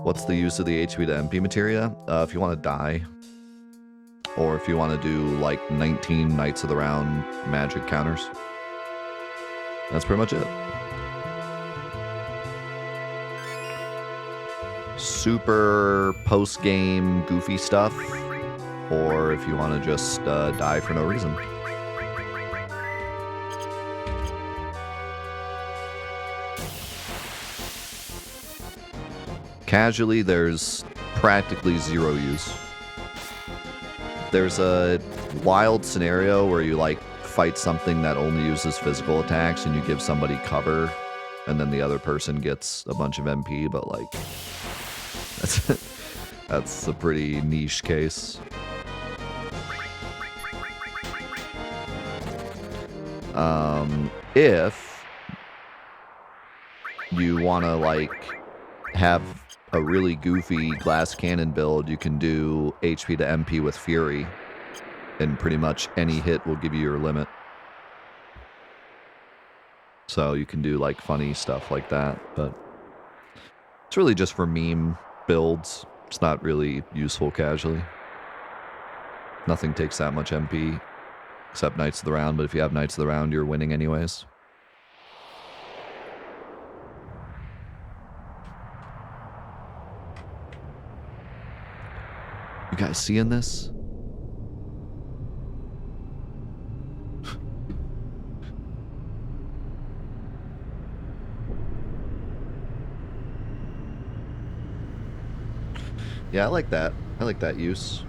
What's the use of the HP to MP materia? If you want to die, or if you want to do like 19 Knights of the Round magic counters. That's pretty much it. Super post-game goofy stuff, or if you want to just die for no reason. Casually, there's practically zero use. There's a wild scenario where you like fight something that only uses physical attacks and you give somebody cover and then the other person gets a bunch of MP, but like that's a pretty niche case. If you want to like have a really goofy glass cannon build, you can do HP to MP with Fury, and pretty much any hit will give you your limit. So you can do like funny stuff like that, but it's really just for meme builds. It's not really useful casually. Nothing takes that much MP except Knights of the Round, but if you have Knights of the Round, you're winning anyways. You guys seeing this? Yeah, I like that. I like that use.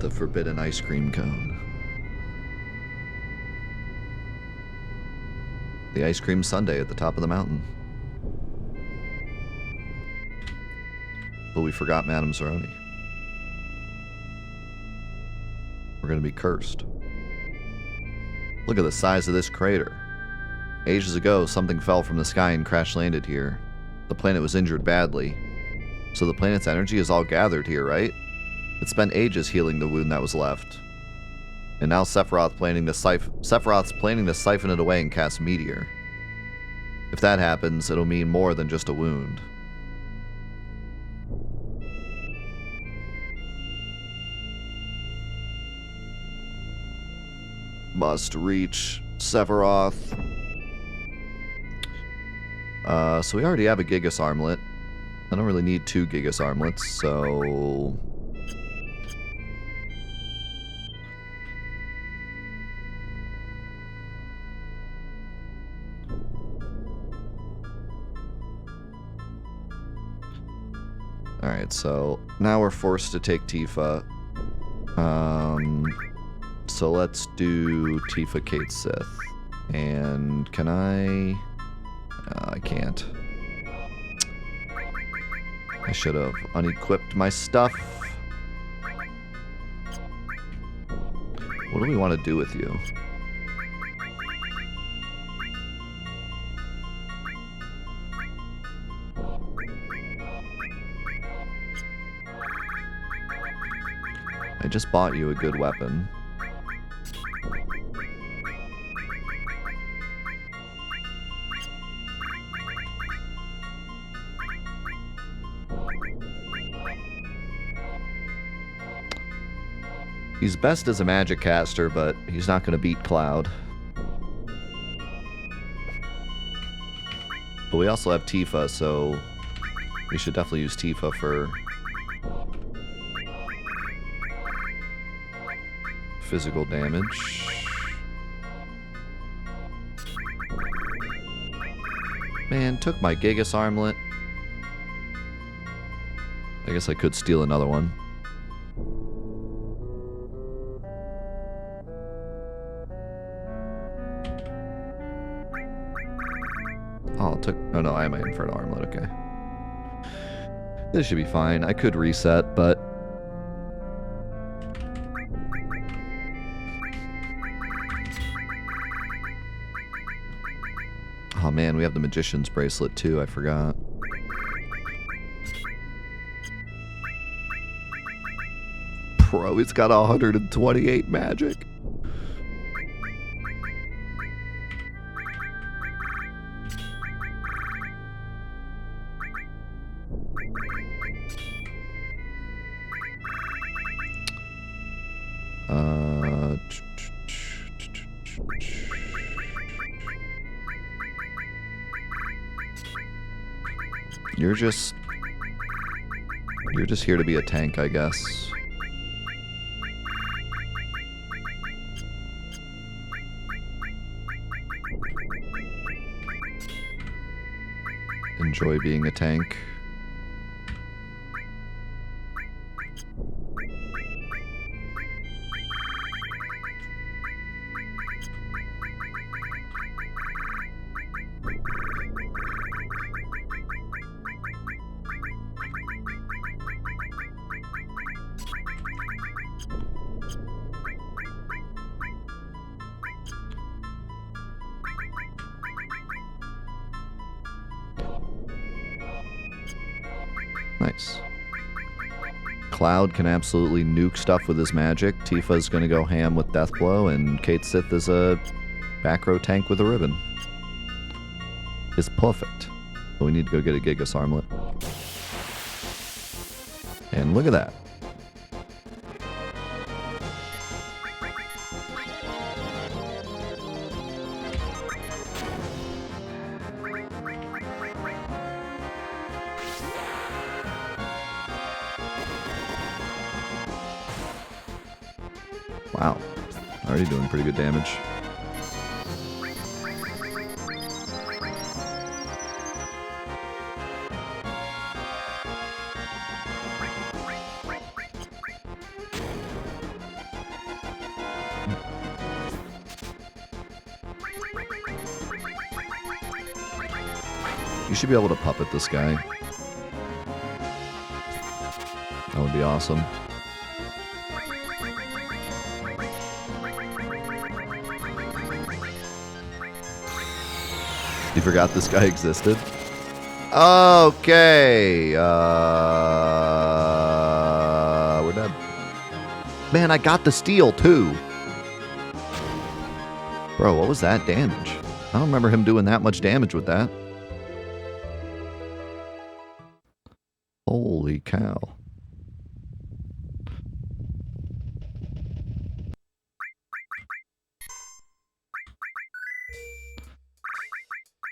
The forbidden ice cream cone. The ice cream sundae at the top of the mountain. But we forgot Madame Zeroni. We're gonna be cursed. Look at the size of this crater. Ages ago, something fell from the sky and crash landed here. The planet was injured badly. So the planet's energy is all gathered here, right? It spent ages healing the wound that was left. And now Sephiroth's planning to siphon it away and cast Meteor. If that happens, it'll mean more than just a wound. Must reach Sephiroth. So we already have a Gigas Armlet. I don't really need 2 Gigas Armlets, so... Alright, so now we're forced to take Tifa. So let's do Tifa Kate Sith. And can I... I can't. I should have unequipped my stuff. What do we want to do with you? I just bought you a good weapon. He's best as a magic caster, but he's not going to beat Cloud. But we also have Tifa, so we should definitely use Tifa for physical damage. Man, took my Gigas Armlet. I guess I could steal another one. Oh, it took... Oh no, I have my Inferno Armlet, okay. This should be fine. I could reset, but... Oh man, we have the Magician's Bracelet too, I forgot. Bro, it's got 128 magic. You're just here to be a tank, I guess. Enjoy being a tank. Nice. Cloud can absolutely nuke stuff with his magic. Tifa's gonna go ham with Death Blow, and Kate Sith is a back row tank with a ribbon. It's perfect. But we need to go get a Gigas Armlet. And look at that. Wow, already doing pretty good damage. You should be able to puppet this guy. That would be awesome. You forgot this guy existed? Okay. We're dead. Man, I got the steal too. Bro, what was that damage? I don't remember him doing that much damage with that. Holy cow.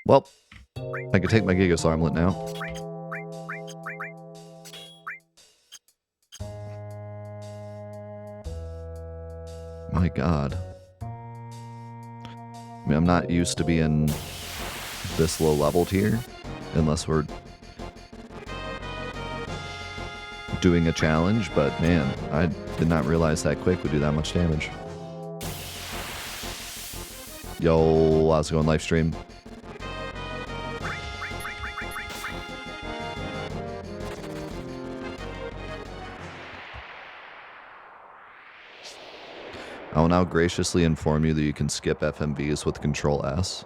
Well, I can take my Gigas Armlet now. My god. I mean, I'm not used to being this low leveled here, unless we're doing a challenge, but man, I did not realize that Quick would do that much damage. Yo, how's it going, live stream? I will now graciously inform you that you can skip FMVs with Control S.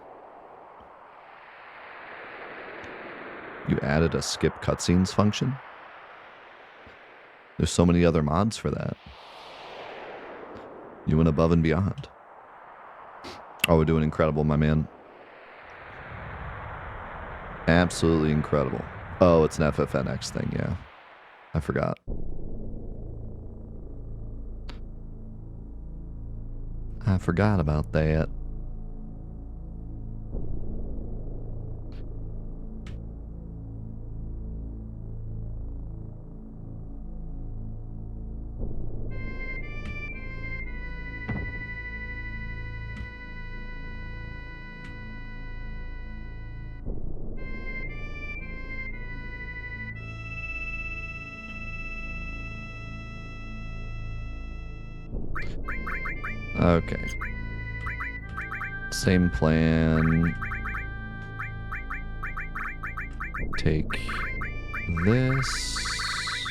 You added a skip cutscenes function? There's so many other mods for that. You went above and beyond. Oh, we're doing incredible, my man. Absolutely incredible. Oh, it's an FFNX thing, yeah. I forgot. I forgot about that. Okay. Same plan. Take this.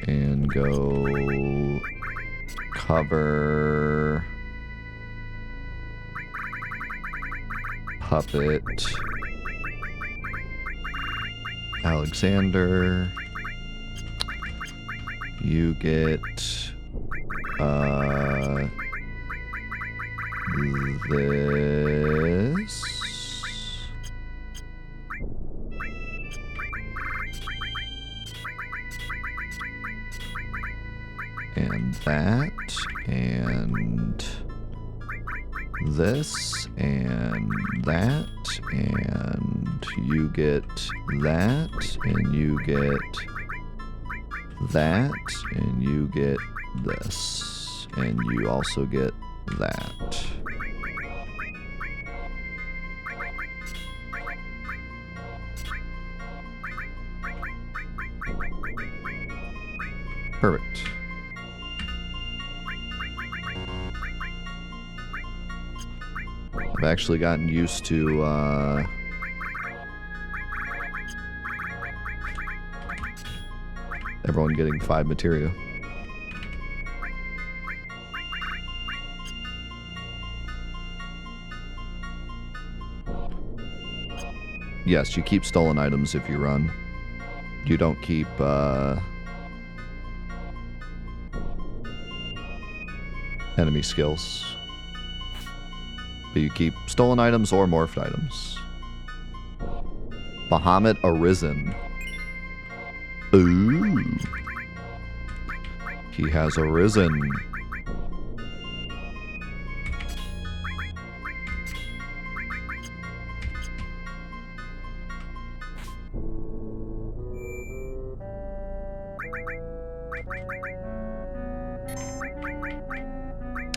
And go cover Puppet Alexander. You get this. and that, and this, and that, and you get that, and you get that, and you get this, and you also get that. Perfect. I've actually gotten used to everyone getting 5 materia. Yes, you keep stolen items if you run. You don't keep enemy skills. But you keep stolen items or morphed items. Bahamut Arisen. Ooh. He has arisen.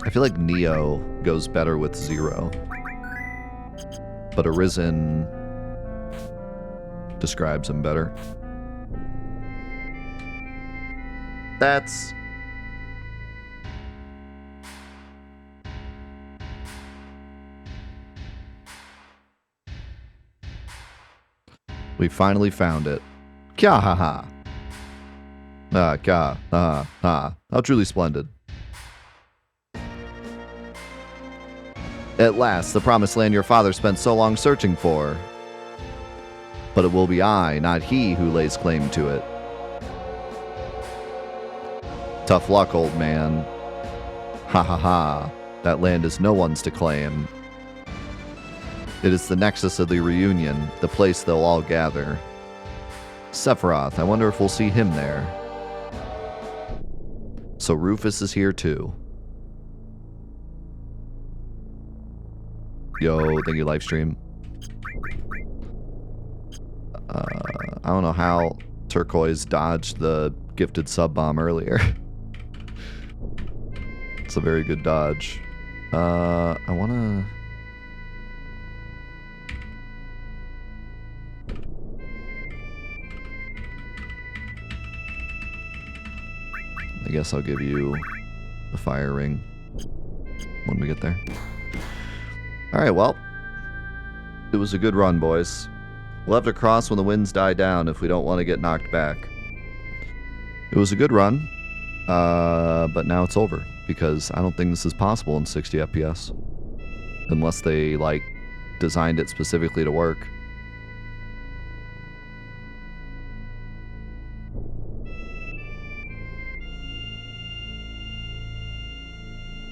I feel like Neo goes better with 0. But Arisen describes him better. That's... We finally found it. Kya ha ha. Kya ha ha. How truly splendid. At last, the promised land your father spent so long searching for. But it will be I, not he, who lays claim to it. Tough luck, old man. Ha ha ha. That land is no one's to claim. It is the nexus of the reunion, the place they'll all gather. Sephiroth, I wonder if we'll see him there. So Rufus is here too. Yo, thank you, livestream. I don't know how Turquoise dodged the gifted sub bomb earlier. It's a very good dodge. I wanna... I guess I'll give you the fire ring when we get there. Alright, well. It was a good run, boys. We'll have to cross when the winds die down if we don't want to get knocked back. It was a good run, but now it's over, because I don't think this is possible in 60 FPS. Unless they, like, designed it specifically to work.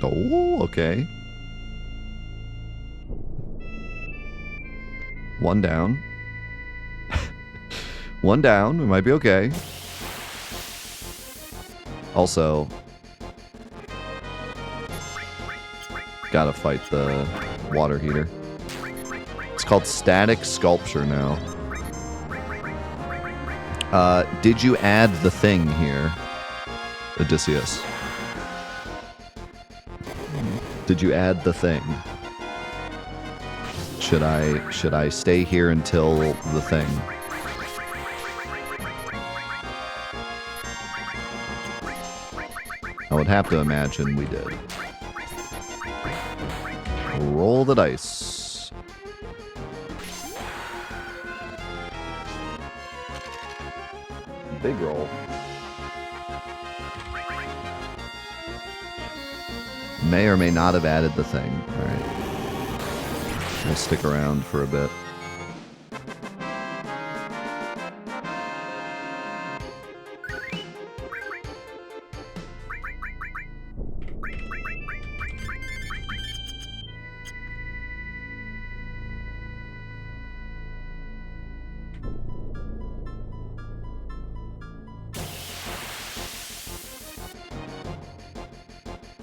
Oh, okay. One down. One down. We might be okay. Also, gotta fight the water heater. It's called Static Sculpture now. Did you add the thing here, Odysseus? Did you add the thing? Should I stay here until the thing? I would have to imagine we did. Roll the dice. Big roll. May or may not have added the thing. Alright. We'll stick around for a bit.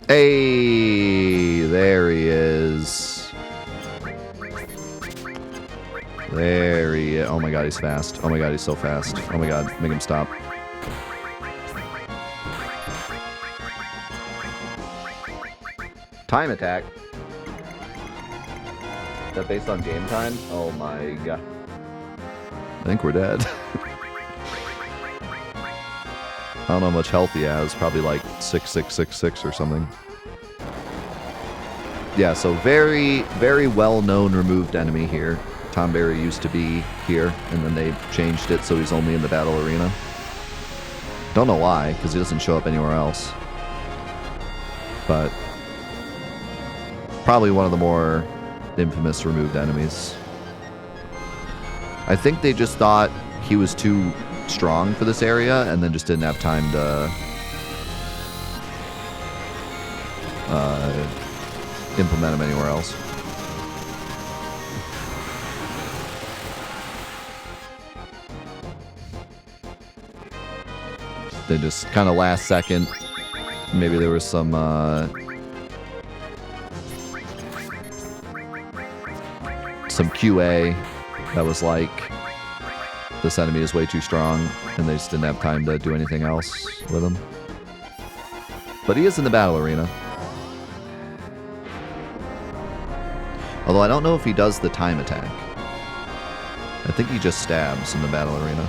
Hey, there he is. There he is. Oh my god, he's fast. Oh my god, he's so fast. Oh my god, make him stop. Time attack. Is that based on game time? Oh my god. I think we're dead. I don't know how much health he has. Probably like 6666 or something. Yeah, so very, very well-known removed enemy here. Tom Berry used to be here, and then they changed it so he's only in the battle arena. Don't know why, because he doesn't show up anywhere else. But probably one of the more infamous removed enemies. I think they just thought he was too strong for this area, and then just didn't have time to implement him anywhere else. They just kind of last second, maybe there was some QA that was like, this enemy is way too strong, and they just didn't have time to do anything else with him. But he is in the battle arena. Although I don't know if he does the time attack. I think he just stabs in the battle arena.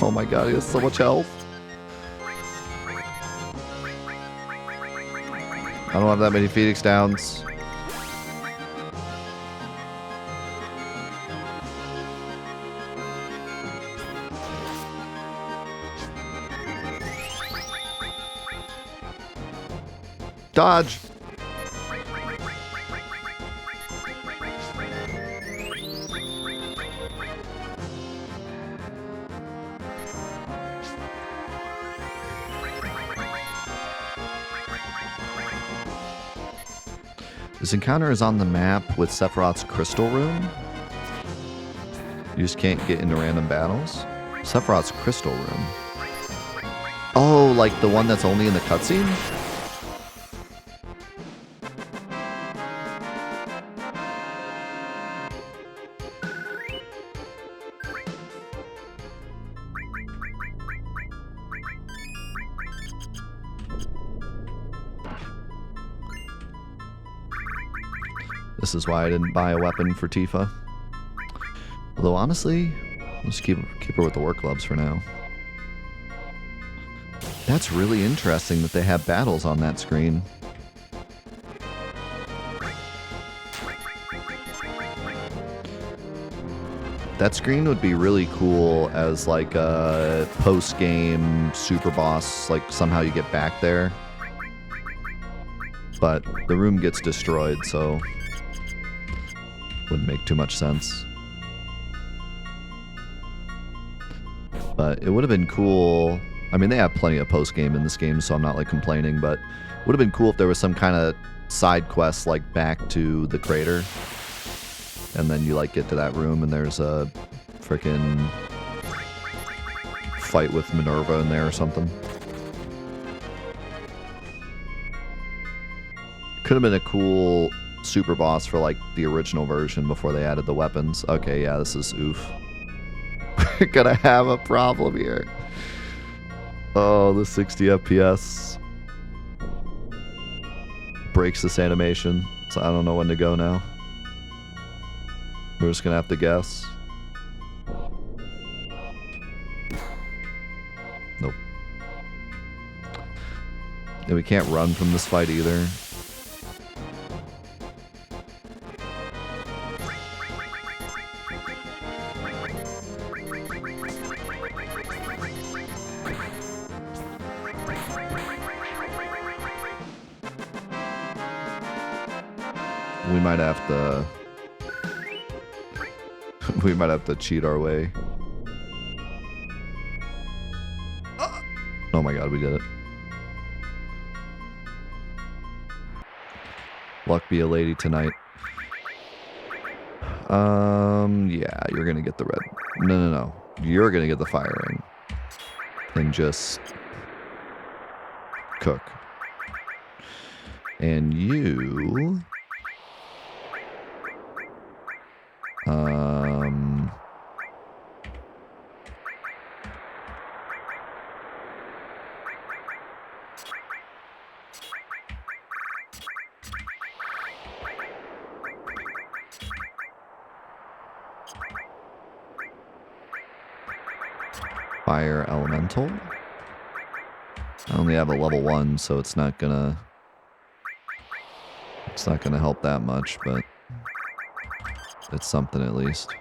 Oh my god, he has so much health. I don't have that many Phoenix Downs. Dodge! This encounter is on the map with Sephiroth's Crystal Room. You just can't get into random battles. Sephiroth's Crystal Room. Oh, like the one that's only in the cutscene? This is why I didn't buy a weapon for Tifa. Although honestly, let's keep her with the work gloves for now. That's really interesting that they have battles on that screen. That screen would be really cool as like a post-game super boss, like somehow you get back there. But the room gets destroyed, so wouldn't make too much sense. But it would have been cool. I mean, they have plenty of post-game in this game, so I'm not like complaining, but it would have been cool if there was some kind of side quest like back to the crater. And then you like get to that room and there's a freaking fight with Minerva in there or something. Could have been a cool super boss for like the original version before they added the weapons. Okay, yeah, this is oof. We're gonna have a problem here. Oh, the 60 FPS breaks this animation, so I don't know when to go now. We're just gonna have to guess. Nope. And we can't run from this fight either. We might have to... we might have to cheat our way. Oh my god, we did it. Luck be a lady tonight. Yeah, you're gonna get the red. No. You're gonna get the fire ring. And just cook. And you... Fire elemental. I only have a level 1, so it's not gonna help that much, but it's something at least.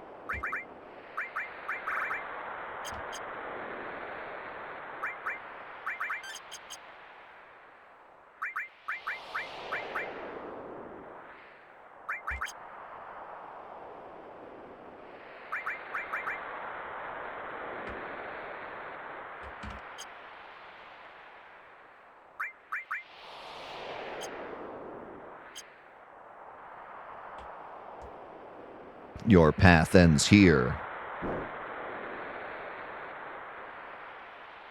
Your path ends here.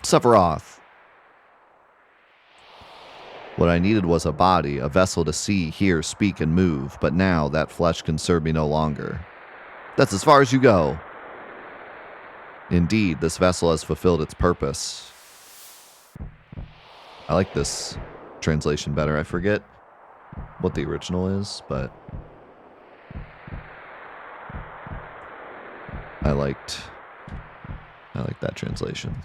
Sephiroth. What I needed was a body, a vessel to see, hear, speak, and move, but now that flesh can serve me no longer. That's as far as you go. Indeed, this vessel has fulfilled its purpose. I like this translation better. I forget what the original is, but I liked that translation.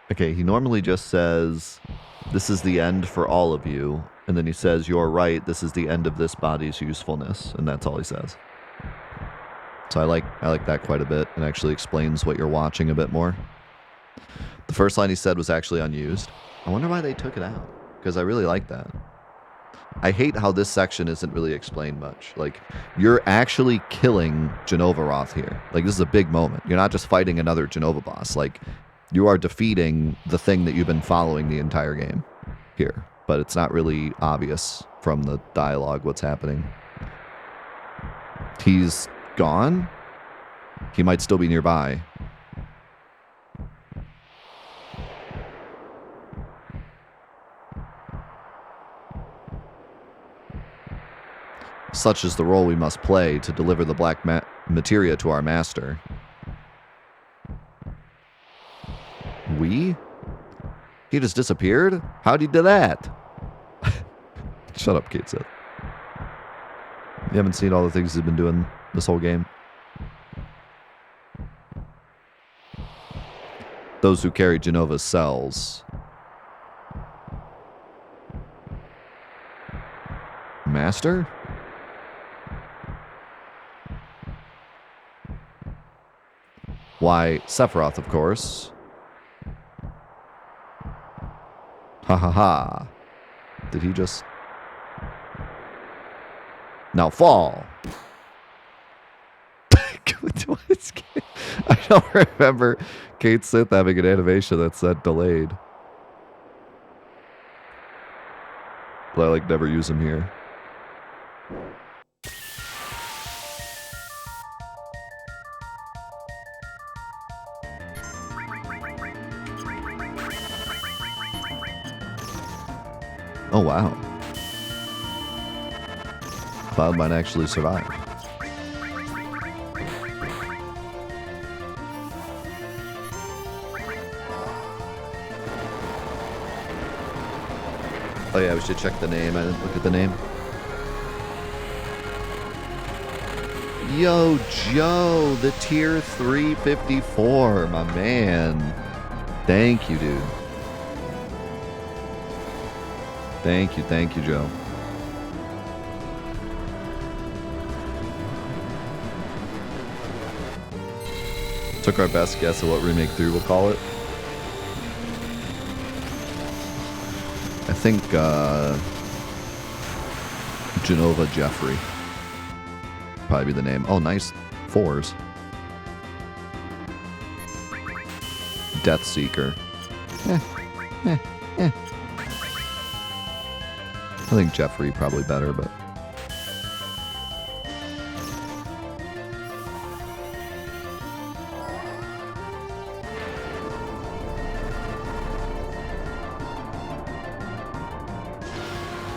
Okay, he normally just says, this is the end for all of you. And then he says, you're right, this is the end of this body's usefulness. And that's all he says. So I like that quite a bit. It actually explains what you're watching a bit more. The first line he said was actually unused. I wonder why they took it out. Because I really like that. I hate how this section isn't really explained much. Like, you're actually killing Genovaroth here. Like, this is a big moment. You're not just fighting another Genova boss. Like, you are defeating the thing that you've been following the entire game here. But it's not really obvious from the dialogue what's happening. He's gone? He might still be nearby. Such is the role we must play to deliver the black materia to our master. We? He just disappeared? How'd he do that? Shut up, Kate said. You haven't seen all the things he's been doing this whole game? Those who carry Genova's cells. Master? Why, Sephiroth, of course. Ha ha ha. Did he just... Now fall. I don't remember Kate Sith having an animation that said delayed. But I like never use him here. Oh, wow. Cloud might actually survive. Oh yeah, we should check the name. I didn't look at the name. Yo, Joe, the tier 354, my man. Thank you, dude. Thank you, Joe. Took our best guess at what Remake 3 will call it. I think, Genova Jeffrey. Probably be the name. Oh, nice. 4s. Death Seeker. I think Jeffrey probably better, but...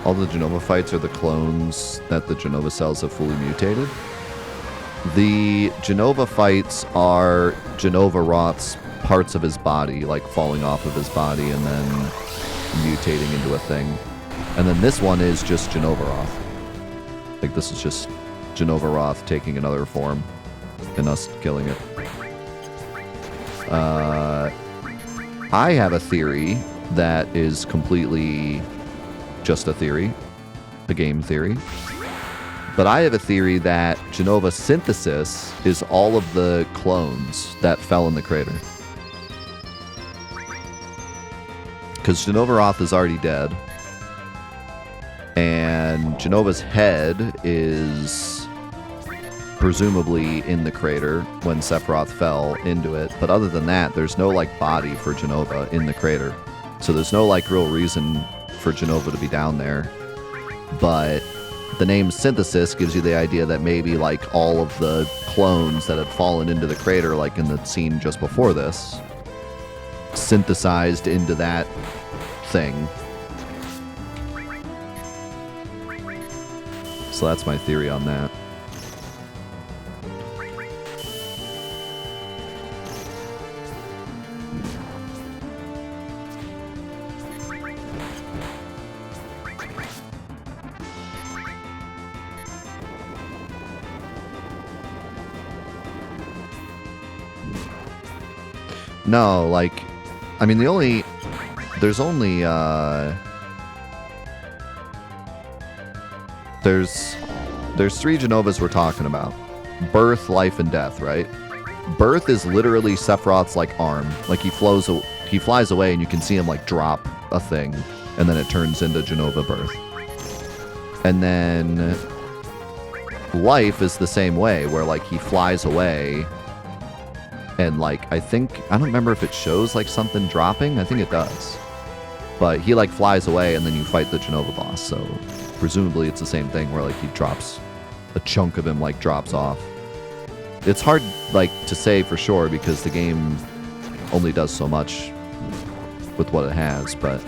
all the Genova fights are the clones that the Genova cells have fully mutated. The Genova fights are Genova Roth's parts of his body, like falling off of his body and then mutating into a thing. And then this one is just Genova Roth. Like, this is just Genova Roth taking another form and us killing it. I have a theory that is completely just a theory, a game theory. But I have a theory that Genova Synthesis is all of the clones that fell in the crater. Because Genova Roth is already dead. And Genova's head is presumably in the crater when Sephiroth fell into it. But other than that, there's no, like, body for Genova in the crater. So there's no, like, real reason for Genova to be down there. But the name Synthesis gives you the idea that maybe, like, all of the clones that had fallen into the crater, like in the scene just before this, synthesized into that thing. So that's my theory on that. No, like, I mean, there's 3 Genovas we're talking about. Birth, life, and death, right? Birth is literally Sephiroth's, like, arm. Like, he flies away and you can see him, like, drop a thing, and then it turns into Genova Birth. And then life is the same way, where, like, he flies away and, like, I don't remember if it shows, like, something dropping. I think it does. But he, like, flies away and then you fight the Genova boss, so presumably it's the same thing where, like, he drops a chunk of him, like, drops off. It's hard, like, to say for sure because the game only does so much with what it has, but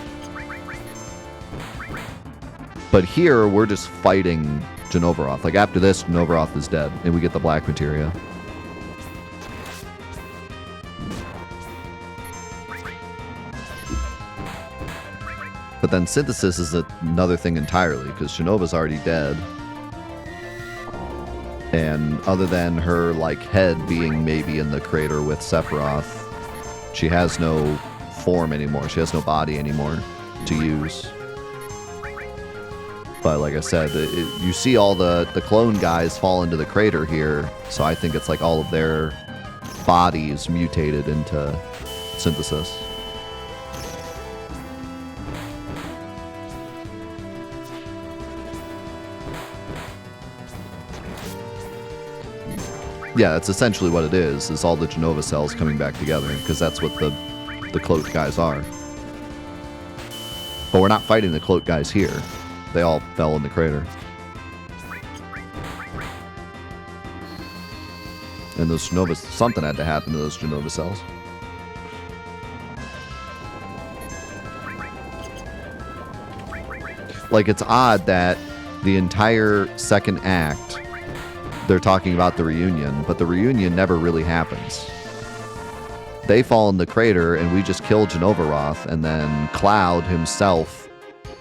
here we're just fighting Genova Roth. Like, after this, Genova Roth is dead and we get the black materia. But then Synthesis is another thing entirely, because Genova's already dead. And other than her, like, head being maybe in the crater with Sephiroth, she has no form anymore. She has no body anymore to use. But like I said, you see all the clone guys fall into the crater here, so I think it's like all of their bodies mutated into Synthesis. Yeah, that's essentially what it is all the Genova cells coming back together, because that's what the cloaked guys are. But we're not fighting the cloaked guys here. They all fell in the crater. And those Genova, something had to happen to those Genova cells. Like, it's odd that the entire second act they're talking about the reunion, but the reunion never really happens. They fall in the crater and we just kill Genova Roth, and then Cloud himself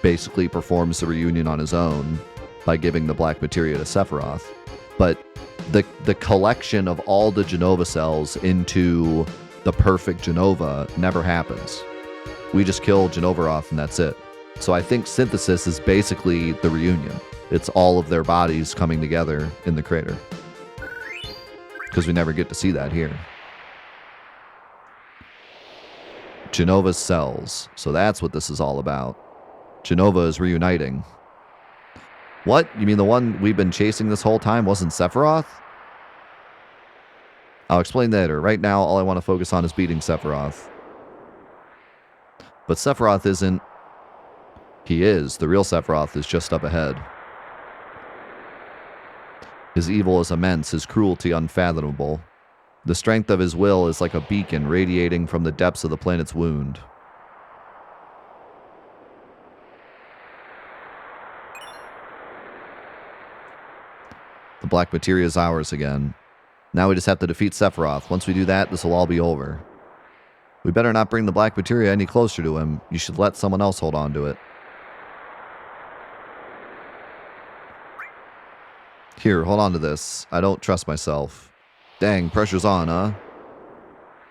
basically performs the reunion on his own by giving the black materia to Sephiroth. But the collection of all the Genova cells into the perfect Genova never happens. We just kill Genova Roth and that's it. So I think synthesis is basically the reunion. It's all of their bodies coming together in the crater. Because we never get to see that here. Genova's cells. So that's what this is all about. Genova is reuniting. What? You mean the one we've been chasing this whole time wasn't Sephiroth? I'll explain later. Right now, all I want to focus on is beating Sephiroth. But Sephiroth isn't... He is. The real Sephiroth is just up ahead. His evil is immense, his cruelty unfathomable. The strength of his will is like a beacon radiating from the depths of the planet's wound. The black materia is ours again. Now we just have to defeat Sephiroth. Once we do that, this will all be over. We better not bring the black materia any closer to him. You should let someone else hold on to it. Here, hold on to this. I don't trust myself. Dang, pressure's on, huh?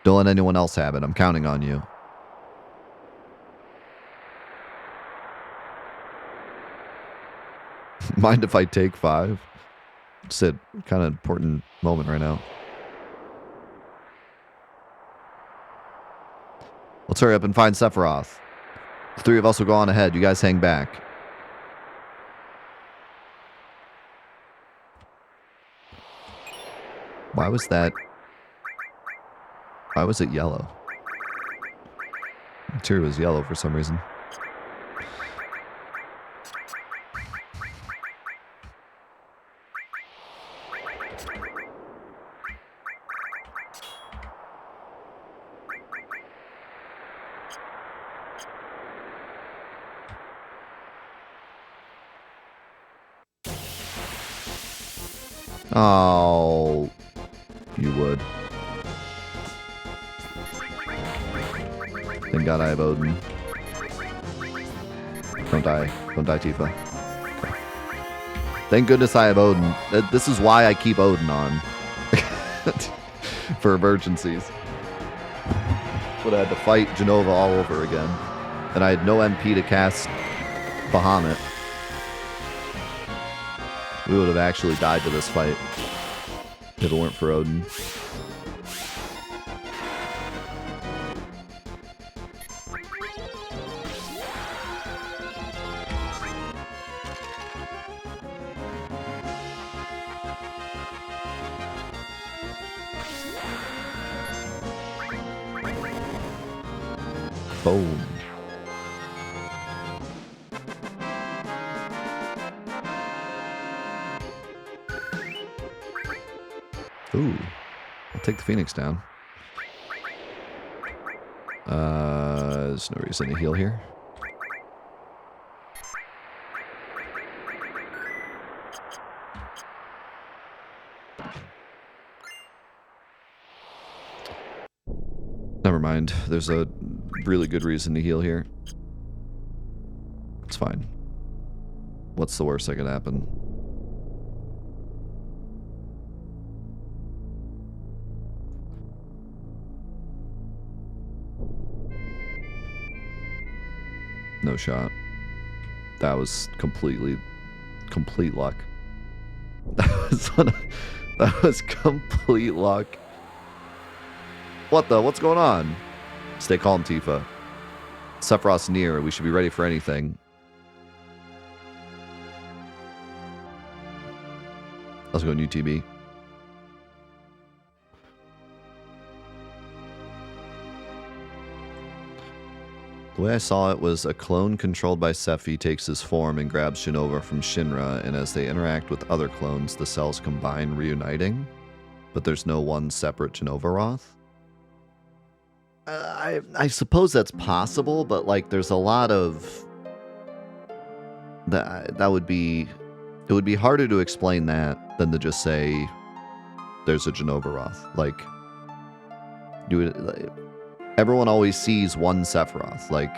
Don't let anyone else have it. I'm counting on you. Mind if I take 5? It's a kind of important moment right now. Let's hurry up and find Sephiroth. The 3 of us will go on ahead. You guys hang back. Why was that? Why was it yellow? The material was yellow for some reason. Oh, you would. Thank God I have Odin. Don't die. Don't die, Tifa. Okay. Thank goodness I have Odin. This is why I keep Odin on. For emergencies. Would have had to fight Genova all over again. And I had no MP to cast Bahamut. We would have actually died to this fight if it weren't for Odin. Boom. Ooh, I'll take the Phoenix down. There's no reason to heal here. Never mind. There's a really good reason to heal here. It's fine. What's the worst that could happen? No shot. That was complete luck. That was complete luck. What's going on? Stay calm, Tifa. Sephiroth's near. We should be ready for anything. Let's go, new TB. The way I saw it was a clone controlled by Sephi takes his form and grabs Genova from Shinra, and as they interact with other clones, the cells combine, reuniting. But there's no one separate Genova Roth. I suppose that's possible, but like there's a lot of that would be, it would be harder to explain that than to just say there's a Genova Roth. Like everyone always sees one Sephiroth. Like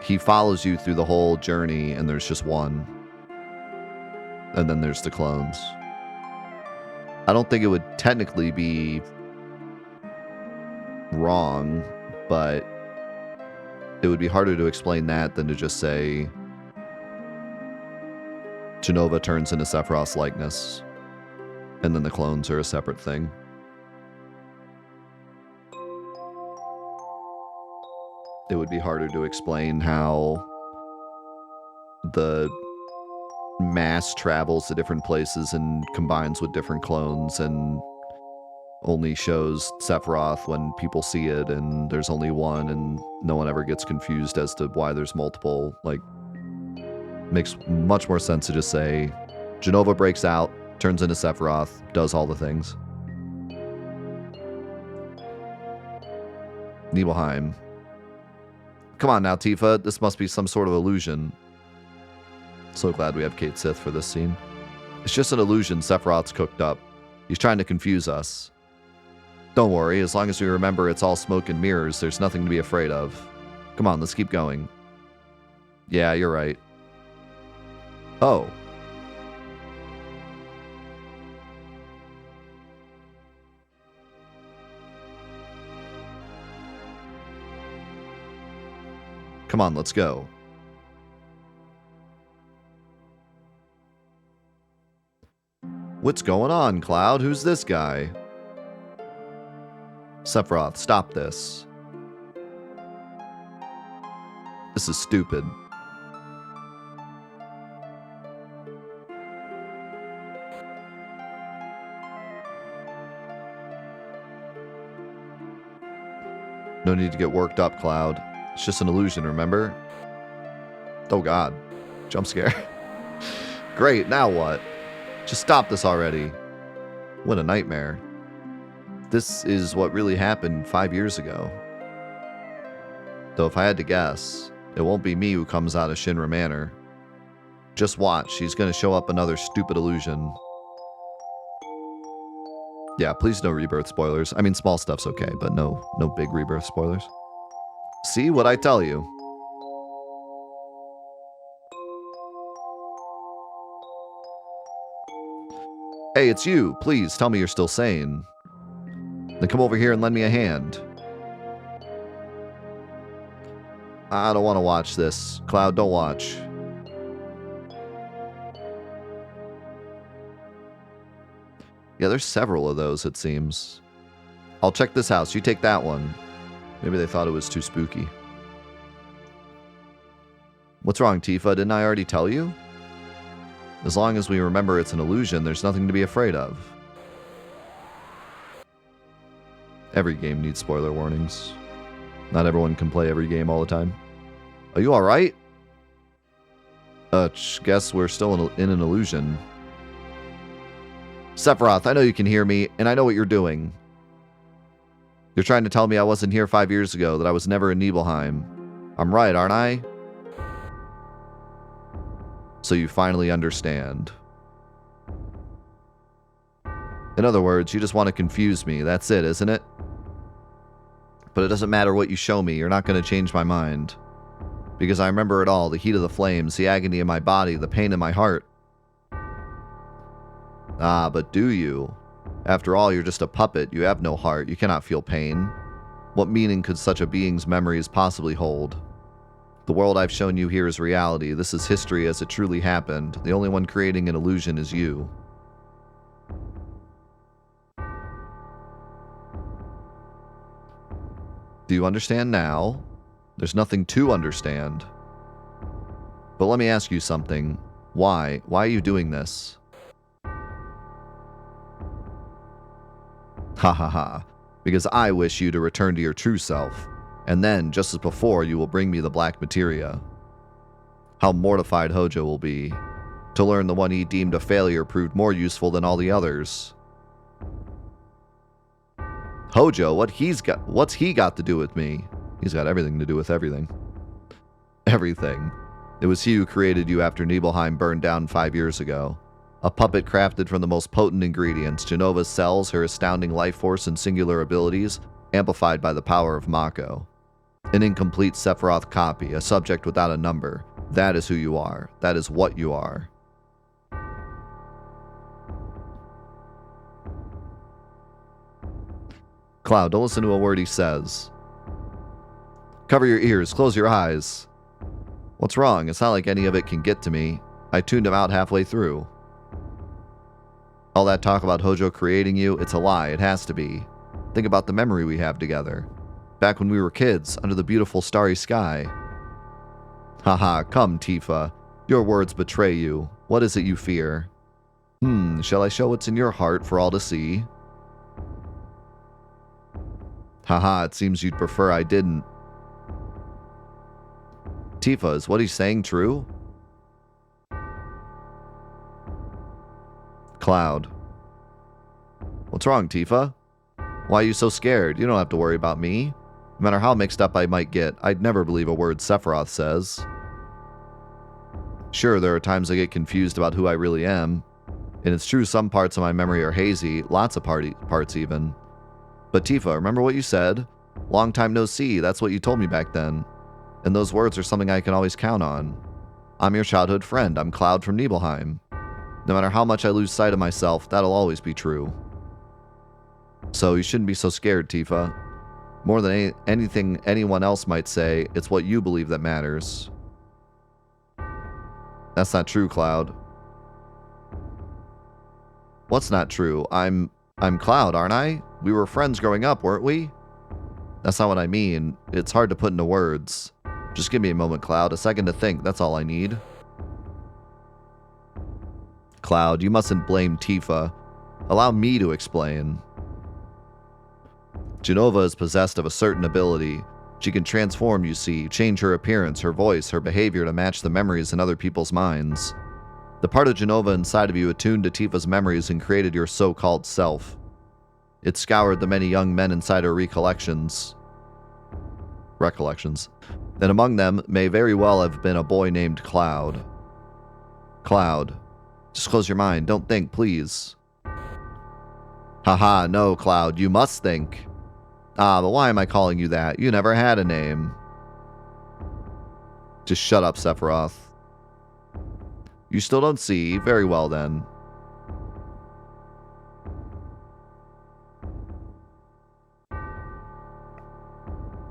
he follows you through the whole journey and there's just one. And then there's the clones. I don't think it would technically be wrong, but It would be harder to explain that than to just say Jenova turns into Sephiroth's likeness, and then the clones are a separate thing. It would be harder to explain how the mass travels to different places and combines with different clones and only shows Sephiroth when people see it, and there's only one, and no one ever gets confused as to why there's multiple. Like, makes much more sense to just say Jenova breaks out, turns into Sephiroth, does all the things. Nibelheim. Come on now, Tifa. This must be some sort of illusion. So glad we have Kate Sith for this scene. It's just an illusion Sephiroth's cooked up. He's trying to confuse us. Don't worry, as long as we remember it's all smoke and mirrors, there's nothing to be afraid of. Come on, let's keep going. Yeah, you're right. Oh. Come on, let's go. What's going on, Cloud? Who's this guy? Sephiroth, stop this. This is stupid. No need to get worked up, Cloud. It's just an illusion, remember? Oh god. Jump scare. Great, now what? Just stop this already. What a nightmare. This is what really happened 5 years ago. Though if I had to guess, it won't be me who comes out of Shinra Manor. Just watch, she's gonna show up another stupid illusion. Yeah, please no rebirth spoilers. I mean, small stuff's okay, but no big rebirth spoilers. See what I tell you. Hey, it's you. Please tell me you're still sane. Then come over here and lend me a hand. I don't want to watch this. Cloud, don't watch. Yeah, there's several of those, it seems. I'll check this house. You take that one. Maybe they thought it was too spooky. What's wrong, Tifa? Didn't I already tell you? As long as we remember it's an illusion, there's nothing to be afraid of. Every game needs spoiler warnings. Not everyone can play every game all the time. Are you alright? Guess we're still in an illusion. Sephiroth, I know you can hear me, and I know what you're doing. You're trying to tell me I wasn't here 5 years ago, that I was never in Nibelheim. I'm right, aren't I? So you finally understand. In other words, you just want to confuse me. That's it, isn't it? But it doesn't matter what you show me. You're not going to change my mind. Because I remember it all. The heat of the flames, the agony in my body, the pain in my heart. Ah, but do you? After all, you're just a puppet. You have no heart. You cannot feel pain. What meaning could such a being's memories possibly hold? The world I've shown you here is reality. This is history as it truly happened. The only one creating an illusion is you. Do you understand now? There's nothing to understand. But let me ask you something. Why? Why are you doing this? Ha ha ha. Because I wish you to return to your true self. And then, just as before, you will bring me the black materia. How mortified Hojo will be. To learn the one he deemed a failure proved more useful than all the others. Hojo, what's he got to do with me? He's got everything to do with everything. Everything. It was he who created you after Nibelheim burned down 5 years ago. A puppet crafted from the most potent ingredients, Jenova's cells, her astounding life force and singular abilities, amplified by the power of Mako. An incomplete Sephiroth copy, a subject without a number. That is who you are. That is what you are. Cloud, don't listen to a word he says. Cover your ears, close your eyes. What's wrong? It's not like any of it can get to me. I tuned him out halfway through. All that talk about Hojo creating you, it's a lie. It has to be. Think about the memory we have together. Back when we were kids, under the beautiful starry sky. Haha, come, Tifa. Your words betray you. What is it you fear? Shall I show what's in your heart for all to see? Haha, it seems you'd prefer I didn't. Tifa, is what he's saying true? Cloud. What's wrong, Tifa? Why are you so scared? You don't have to worry about me. No matter how mixed up I might get, I'd never believe a word Sephiroth says. Sure, there are times I get confused about who I really am. And it's true some parts of my memory are hazy, lots of parts even. But Tifa, remember what you said? Long time no see, that's what you told me back then. And those words are something I can always count on. I'm your childhood friend, I'm Cloud from Nibelheim. No matter how much I lose sight of myself, that'll always be true. So you shouldn't be so scared, Tifa. More than anything anyone else might say, it's what you believe that matters. That's not true, Cloud. What's not true? I'm Cloud, aren't I? We were friends growing up, weren't we? That's not what I mean. It's hard to put into words. Just give me a moment, Cloud. A second to think. That's all I need. Cloud, you mustn't blame Tifa. Allow me to explain. Jenova is possessed of a certain ability. She can transform, you see, change her appearance, her voice, her behavior to match the memories in other people's minds. The part of Jenova inside of you attuned to Tifa's memories and created your so-called self. It scoured the many young men inside her recollections. And among them may very well have been a boy named Cloud. Cloud. Just close your mind. Don't think, please. Haha, no, Cloud. You must think. Ah, but why am I calling you that? You never had a name. Just shut up, Sephiroth. You still don't see? Very well, then.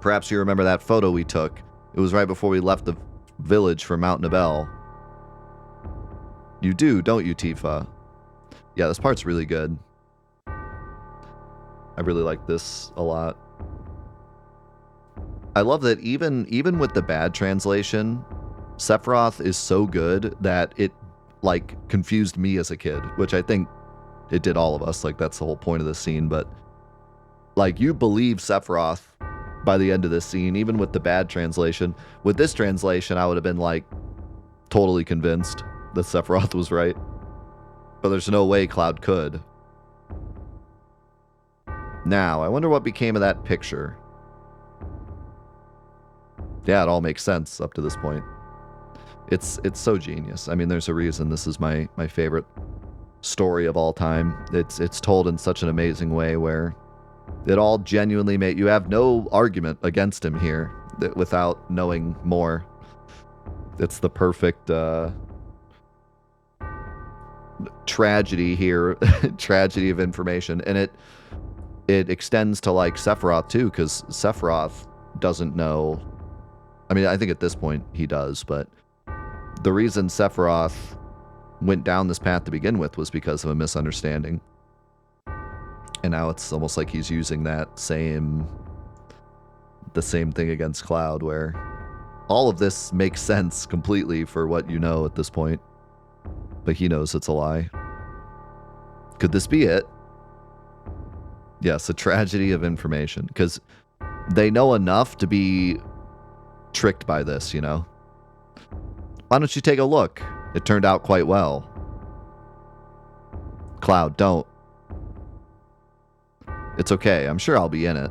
Perhaps you remember that photo we took. It was right before we left the village for Mount Nibel. You do, don't you, Tifa? Yeah, this part's really good. I really like this a lot. I love that even with the bad translation, Sephiroth is so good that it, like, confused me as a kid, which I think it did all of us. Like, that's the whole point of this scene. But, like, you believe Sephiroth by the end of this scene, even with the bad translation. With this translation, I would have been, like, totally convinced that Sephiroth was right. But there's no way Cloud could. Now, I wonder what became of that picture. Yeah, it all makes sense up to this point. It's so genius. I mean, there's a reason this is my favorite story of all time. It's told in such an amazing way where it all genuinely made you have no argument against him here without knowing more. It's the perfect tragedy here, tragedy of information, and it extends to, like, Sephiroth too, because Sephiroth doesn't know. I mean, I think at this point he does, but the reason Sephiroth went down this path to begin with was because of a misunderstanding. And now it's almost like he's using the same thing against Cloud, where all of this makes sense completely for what you know at this point. But he knows it's a lie. Could this be it? Yes, a tragedy of information. Because they know enough to be tricked by this, you know? Why don't you take a look? It turned out quite well. Cloud, don't. It's okay, I'm sure I'll be in it.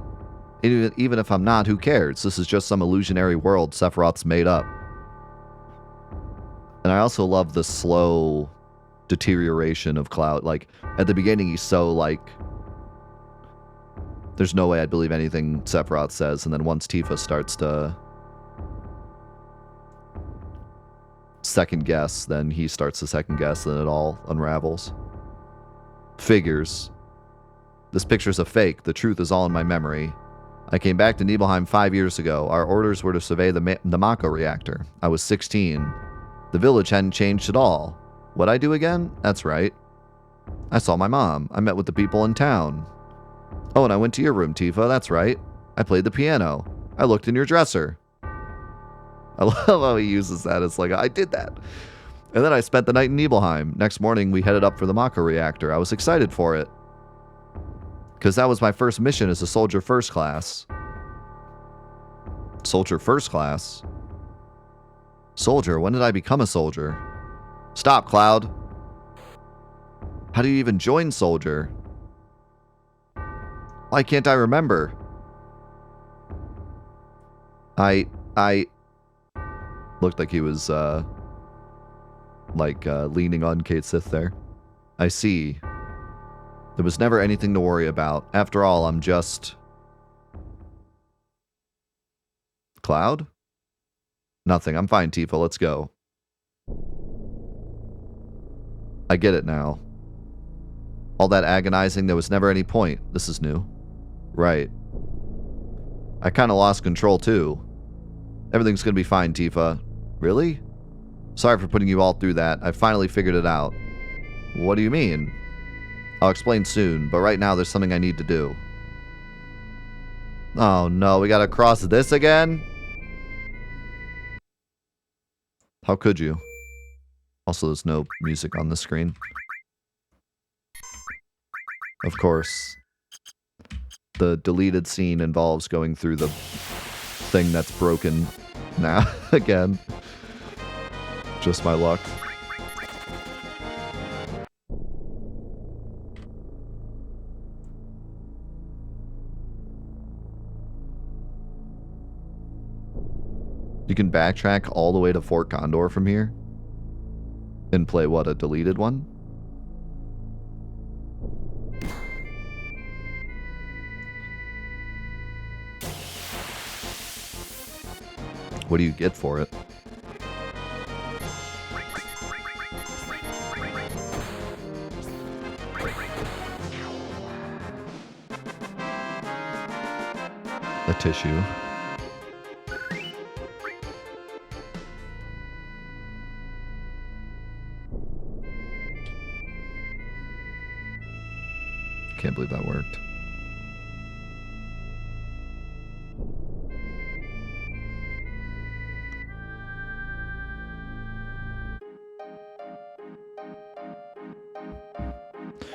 Even if I'm not, who cares? This is just some illusionary world Sephiroth's made up. And I also love the slow deterioration of Cloud. Like, at the beginning, he's so, like, there's no way I'd believe anything Sephiroth says. And then once Tifa starts to second guess, then he starts to second guess, and it all unravels. Figures. This picture's a fake. The truth is all in my memory. I came back to Nibelheim 5 years ago. Our orders were to survey the Mako reactor. I was 16. The village hadn't changed at all. What'd I do again? That's right. I saw my mom. I met with the people in town. Oh, and I went to your room, Tifa. That's right. I played the piano. I looked in your dresser. I love how he uses that. It's like, I did that. And then I spent the night in Nibelheim. Next morning, we headed up for the Mako reactor. I was excited for it. Because that was my first mission as a soldier first class. Soldier first class? Soldier? When did I become a soldier? Stop, Cloud. How do you even join soldier? Why can't I remember? I looked like he was, leaning on Kate Sith there. I see. There was never anything to worry about. After all, I'm just... Cloud? Nothing. I'm fine, Tifa. Let's go. I get it now. All that agonizing, there was never any point. This is new. Right. I kind of lost control, too. Everything's gonna be fine, Tifa. Really? Sorry for putting you all through that. I finally figured it out. What do you mean? I'll explain soon, but right now there's something I need to do. Oh no, we gotta cross this again? How could you? Also, there's no music on the screen. Of course. The deleted scene involves going through the thing that's broken now again. Just my luck. You can backtrack all the way to Fort Condor from here? And play, what, a deleted one? What do you get for it? A tissue. Can't believe that worked.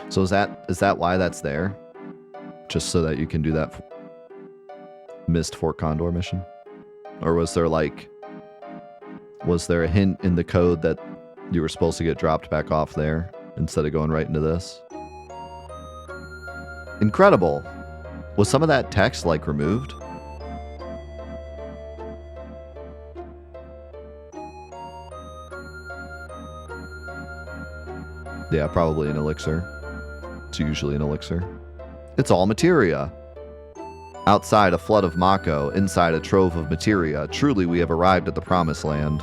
So is that why that's there? Just so that you can do that missed Fort Condor mission? Or was there a hint in the code that you were supposed to get dropped back off there instead of going right into this? Incredible. Was some of that text, removed? Yeah, probably an elixir. It's usually an elixir. It's all materia. Outside a flood of Mako, inside a trove of materia. Truly, we have arrived at the promised land.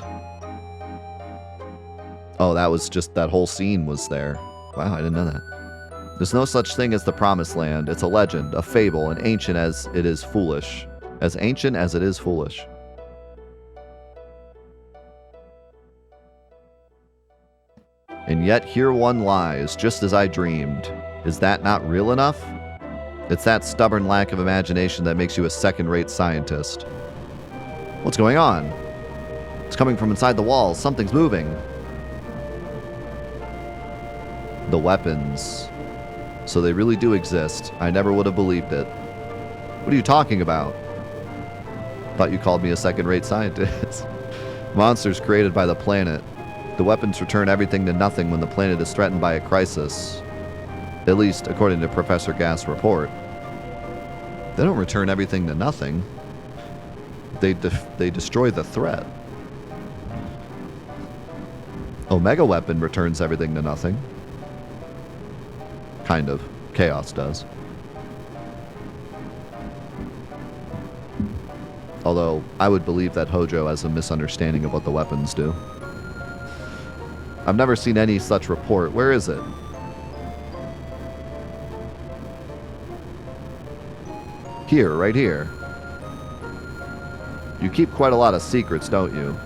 Oh, that whole scene was there. Wow, I didn't know that. There's no such thing as the promised land. It's a legend, a fable, and ancient as it is foolish. As ancient as it is foolish. And yet here one lies, just as I dreamed. Is that not real enough? It's that stubborn lack of imagination that makes you a second-rate scientist. What's going on? It's coming from inside the walls. Something's moving. The weapons. So they really do exist. I never would have believed it. What are you talking about? Thought you called me a second-rate scientist. Monsters created by the planet. The weapons return everything to nothing when the planet is threatened by a crisis. At least, according to Professor Gas' report. They don't return everything to nothing. They destroy the threat. Omega Weapon returns everything to nothing. Kind of. Chaos does. Although, I would believe that Hojo has a misunderstanding of what the weapons do. I've never seen any such report. Where is it? Here, right here. You keep quite a lot of secrets, don't you?